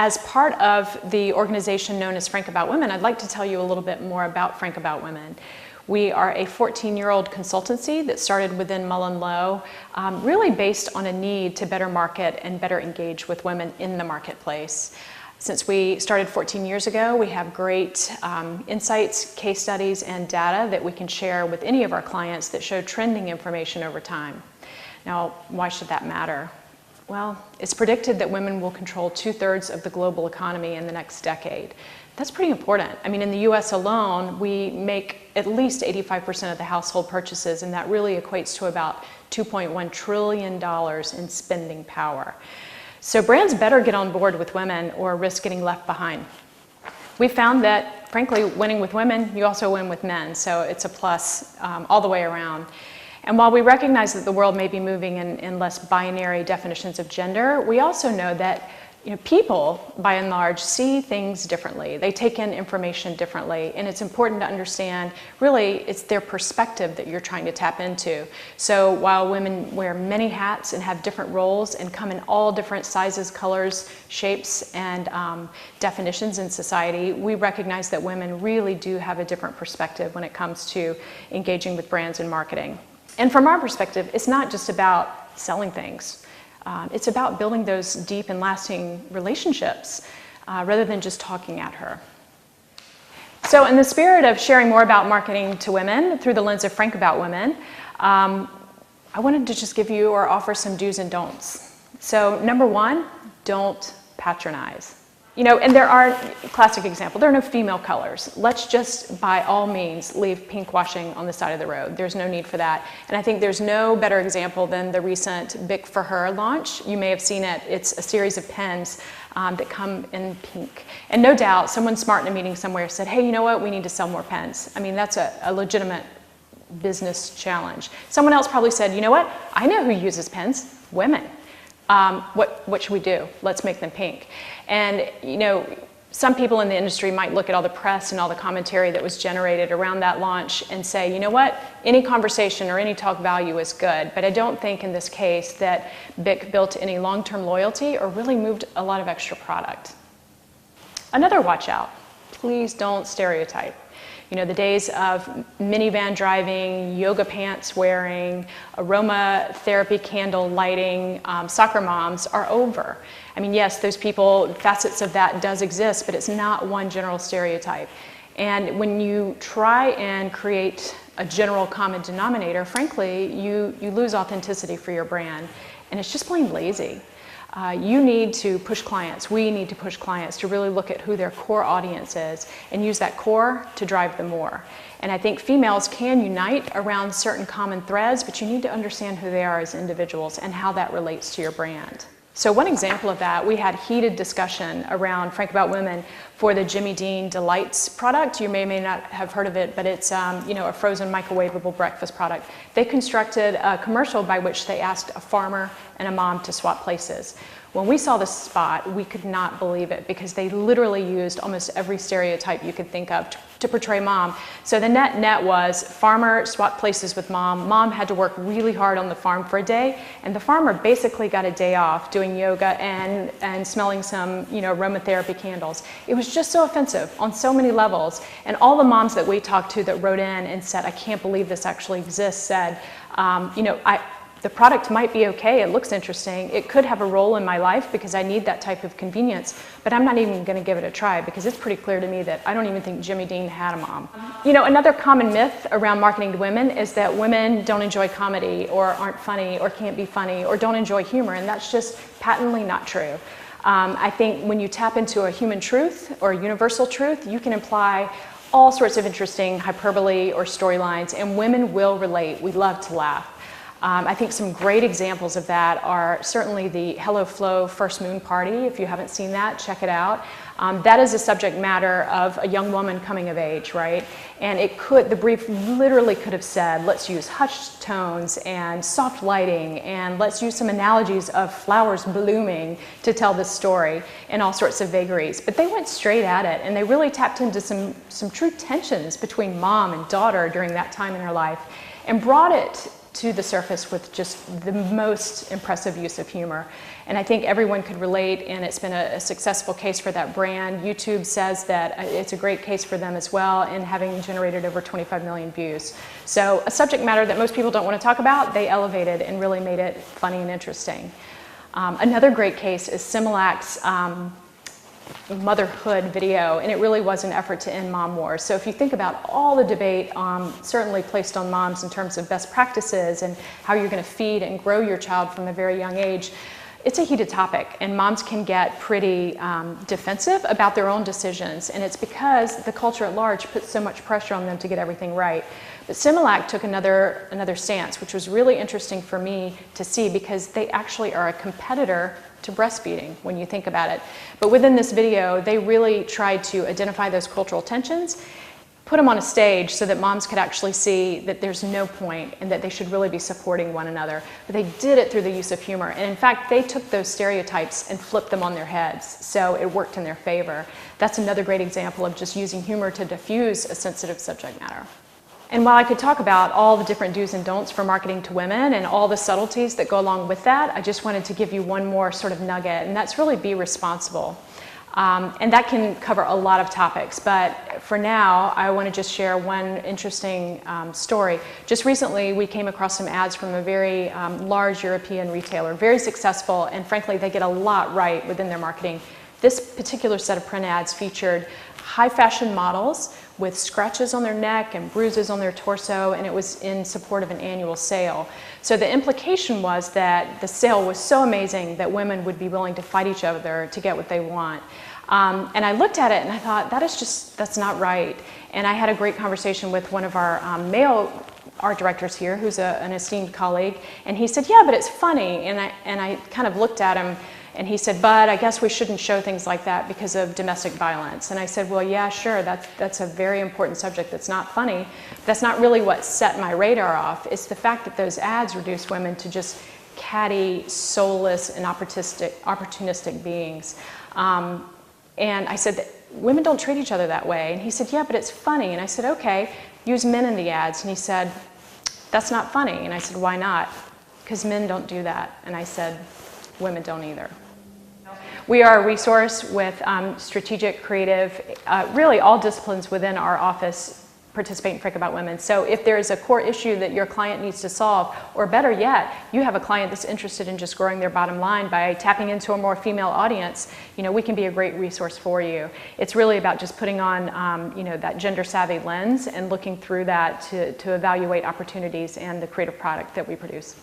as part of the organization known as Frank About Women, I'd like to tell you a little bit more about Frank About Women. We are a 14-year-old consultancy that started within MullenLowe, really based on a need to better market and better engage with women in the marketplace. Since we started 14 years ago, we have great insights, case studies, and data that we can share with any of our clients that show trending information over time. Now, why should that matter? Well, it's predicted that women will control 2/3 of the global economy in the next decade. That's pretty important. I mean, in the US alone, we make at least 85% of the household purchases, and that really equates to about $2.1 trillion in spending power. So brands better get on board with women or risk getting left behind. We found that, frankly, winning with women, you also win with men, so it's a plus all the way around. And while we recognize that the world may be moving in less binary definitions of gender, we also know that people, by and large, see things differently. They take in information differently, and it's important to understand, really, it's their perspective that you're trying to tap into. So while women wear many hats and have different roles and come in all different sizes, colors, shapes, and definitions in society, we recognize that women really do have a different perspective when it comes to engaging with brands and marketing. And from our perspective, it's not just about selling things. It's about building those deep and lasting relationships rather than just talking at her. So in the spirit of sharing more about marketing to women through the lens of Frank About Women, I wanted to just give you or offer some do's and don'ts. So number one, don't patronize. And there are, classic example, there are no female colors. Let's just, by all means, leave pink washing on the side of the road. There's no need for that. And I think there's no better example than the recent Bic for Her launch. You may have seen it. It's a series of pens that come in pink. And no doubt, someone smart in a meeting somewhere said, hey, you know what? We need to sell more pens. I mean, that's a legitimate business challenge. Someone else probably said, you know what? I know who uses pens, women. What should we do? Let's make them pink. And some people in the industry might look at all the press and all the commentary that was generated around that launch and say, you know what, any conversation or any talk value is good, but I don't think in this case that Bic built any long-term loyalty or really moved a lot of extra product. Another watch out, please don't stereotype. The days of minivan driving, yoga pants wearing, aromatherapy candle lighting, soccer moms are over. I mean, yes, those people, facets of that does exist, but it's not one general stereotype. And when you try and create a general common denominator, frankly, you lose authenticity for your brand, and it's just plain lazy. You need to push clients, we need to push clients to really look at who their core audience is and use that core to drive them more. And I think females can unite around certain common threads, but you need to understand who they are as individuals and how that relates to your brand. So one example of that, we had heated discussion around Frank About Women for the Jimmy Dean Delights product. You may or may not have heard of it, but it's a frozen microwavable breakfast product. They constructed a commercial by which they asked a farmer and a mom to swap places. When we saw the spot, we could not believe it because they literally used almost every stereotype you could think of to portray mom. So the net was farmer swapped places with mom. Mom had to work really hard on the farm for a day, and the farmer basically got a day off doing yoga and smelling some aromatherapy candles. It was just so offensive on so many levels. And all the moms that we talked to that wrote in and said, I can't believe this actually exists, said, the product might be okay, it looks interesting, it could have a role in my life because I need that type of convenience, but I'm not even going to give it a try because it's pretty clear to me that I don't even think Jimmy Dean had a mom. Another common myth around marketing to women is that women don't enjoy comedy or aren't funny or can't be funny or don't enjoy humor, and that's just patently not true. I think when you tap into a human truth or a universal truth, you can imply all sorts of interesting hyperbole or storylines, and women will relate. We love to laugh. I think some great examples of that are certainly the Hello Flow First Moon Party. If you haven't seen that, check it out. That is a subject matter of a young woman coming of age, right? And the brief literally could have said, let's use hushed tones and soft lighting, and let's use some analogies of flowers blooming to tell this story and all sorts of vagaries. But they went straight at it, and they really tapped into some true tensions between mom and daughter during that time in her life, and brought it to the surface with just the most impressive use of humor. And I think everyone could relate, and it's been a successful case for that brand. YouTube says that it's a great case for them as well, in having generated over 25 million views. So a subject matter that most people don't want to talk about, they elevated and really made it funny and interesting. Another great case is Similac's motherhood video, and it really was an effort to end mom wars. So if you think about all the debate certainly placed on moms in terms of best practices and how you're going to feed and grow your child from a very young age, it's a heated topic, and moms can get pretty defensive about their own decisions, and it's because the culture at large puts so much pressure on them to get everything right. But Similac took another stance, which was really interesting for me to see, because they actually are a competitor to breastfeeding when you think about it. But within this video, they really tried to identify those cultural tensions, put them on a stage so that moms could actually see that there's no point and that they should really be supporting one another. But they did it through the use of humor. And in fact, they took those stereotypes and flipped them on their heads. So it worked in their favor. That's another great example of just using humor to diffuse a sensitive subject matter. And while I could talk about all the different do's and don'ts for marketing to women and all the subtleties that go along with that, I just wanted to give you one more sort of nugget, and that's really be responsible. And that can cover a lot of topics, but for now, I want to just share one interesting story. Just recently, we came across some ads from a very large European retailer, very successful, and frankly, they get a lot right within their marketing. This particular set of print ads featured high fashion models with scratches on their neck and bruises on their torso, and it was in support of an annual sale. So the implication was that the sale was so amazing that women would be willing to fight each other to get what they want. And I looked at it and I thought, that's not right. And I had a great conversation with one of our male art directors here, who's an esteemed colleague, and he said, yeah, but it's funny. And I kind of looked at him, and he said, but I guess we shouldn't show things like that because of domestic violence. And I said, well, yeah, sure, that's a very important subject that's not funny. That's not really what set my radar off. It's the fact that those ads reduce women to just catty, soulless, and opportunistic beings. And I said, women don't treat each other that way. And he said, yeah, but it's funny. And I said, okay, use men in the ads. And he said, that's not funny. And I said, why not? Because men don't do that. And I said, women don't either. We are a resource with strategic, creative, really all disciplines within our office participate in Frank About Women. So if there is a core issue that your client needs to solve, or better yet, you have a client that's interested in just growing their bottom line by tapping into a more female audience, we can be a great resource for you. It's really about just putting on that gender savvy lens and looking through that to evaluate opportunities and the creative product that we produce.